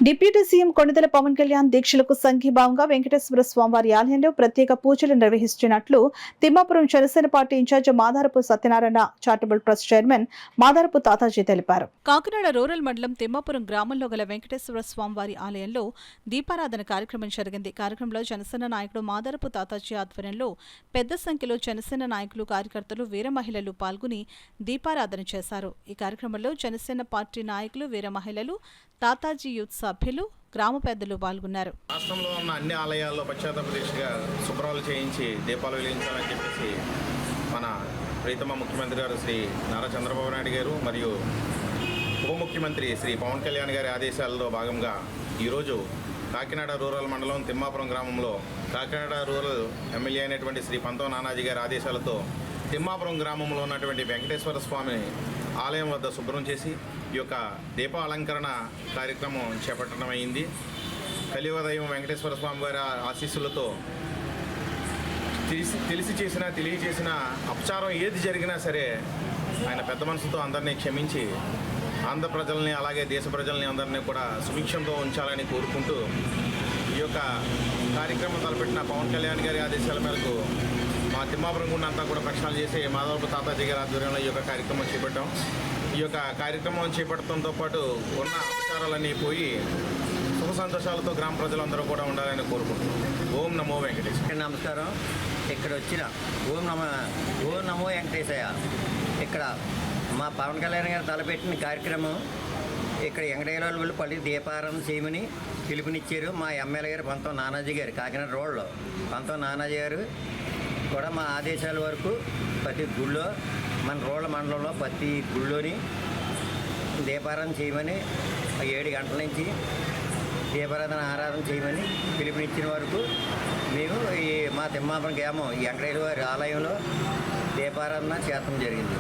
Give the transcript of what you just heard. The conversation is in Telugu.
డిప్యూటీ సీఎం కొణిదెల పవన్ కళ్యాణ్ దీక్షలకు సంఘీభావంగా వెంకటేశ్వర స్వామివారి ఆలయంలో ప్రత్యేక పూజలు నిర్వహిస్తున్నట్లు Thimmapuram Janasena party incharge Madarapu Satyanarayana charitable trust chairman Madarapu Tataji తెలిపారు. కాకినాడ రూరల్ మండలం తిమ్మాపురం గ్రామంలో గల వెంకటేశ్వర స్వామివారి ఆలయంలో దీపారాధన కార్యక్రమం జరిగింది. కార్యక్రమంలో జనసేన నాయకుడు మాదారపు తాతాజీ ఆధ్వర్యంలో పెద్ద సంఖ్యలో జనసేన నాయకులు, కార్యకర్తలు, వీర మహిళలు పాల్గొని దీపారాధన చేశారు. ఈ కార్యక్రమంలో జనసేన పార్టీ నాయకులు, వీర మహిళలు, తాతాజీ యూత్ సభ్యులు, గ్రామ పెద్దలు పాల్గొన్నారు. రాష్ట్రంలో ఉన్న అన్ని ఆలయాల్లో పశ్చాత్తాపదీక్షగా శుభ్రాలు చేయించి దీపాలు వెలిగించాలని చెప్పేసి మన ప్రీతమ ముఖ్యమంత్రి గారు శ్రీ నారా చంద్రబాబు నాయుడు గారు మరియు ఉప ముఖ్యమంత్రి శ్రీ పవన్ కళ్యాణ్ గారి ఆదేశాలలో భాగంగా ఈరోజు కాకినాడ రూరల్ మండలం తిమ్మాపురం గ్రామంలో కాకినాడ రూరల్ ఎమ్మెల్యే అయినటువంటి శ్రీ పంతో నానాజీ గారి ఆదేశాలతో తిమ్మాపురం గ్రామంలో ఉన్నటువంటి వెంకటేశ్వర స్వామి ఆలయం వద్ద శుభ్రం చేసి ఈ యొక్క దీప అలంకరణ కార్యక్రమం చేపట్టడం అయింది. కలియుగదైవం వెంకటేశ్వర స్వామి గారి ఆశీస్సులతో తెలియచేసిన అపచారం ఏది జరిగినా సరే ఆయన పెద్ద మనసుతో అందరినీ క్షమించి ఆంధ్ర ప్రజల్ని అలాగే దేశ ప్రజల్ని అందరినీ కూడా సుభిక్షంతో ఉంచాలని కోరుకుంటూ ఈ యొక్క కార్యక్రమం తలపెట్టిన పవన్ కళ్యాణ్ గారి ఆదేశాల మేరకు మా తిమ్మాపురం గుండా అంతా కూడా ప్రక్షాళన చేసి మాధవపు తాతాజీ గారి ఆధ్వర్యంలో ఈ యొక్క కార్యక్రమం చేపట్టాం. ఈ యొక్క కార్యక్రమం చేపట్టడంతో పాటు ఉన్న అపచారాలన్నీ పోయి సుఖ సంతోషాలతో గ్రామ ప్రజలందరూ కూడా ఉండాలని కోరుకుంటున్నాం. ఓం నమో వెంకటేశ్వర. నమస్కారం. ఇక్కడ వచ్చిన ఓం నమో వెంకటేశయ్య. ఇక్కడ మా పవన్ కళ్యాణ్ గారు తలపెట్టిన కార్యక్రమం ఇక్కడ వెంకటేశ్వర వాళ్ళు పల్లి దీపారాధన చేయమని పిలుపునిచ్చారు. మా ఎమ్మెల్యే గారు పంతో నానాజీ గారు, కాకినాడ రోడ్లో పంతో నానాజీ గారు కూడా మా ఆదేశాల వరకు ప్రతి గుళ్ళో మన రోడ్ల మండలంలో ప్రతి గుళ్ళోని దీపారాధన చేయమని 7 గంటల నుంచి ఆరాధన చేయమని పిలుపునిచ్చిన వరకు మేము మా తిమ్మాపురం గ్రామం వెంకటేశ్వర వారి ఆలయంలో దీపారాధన చేయడం జరిగింది.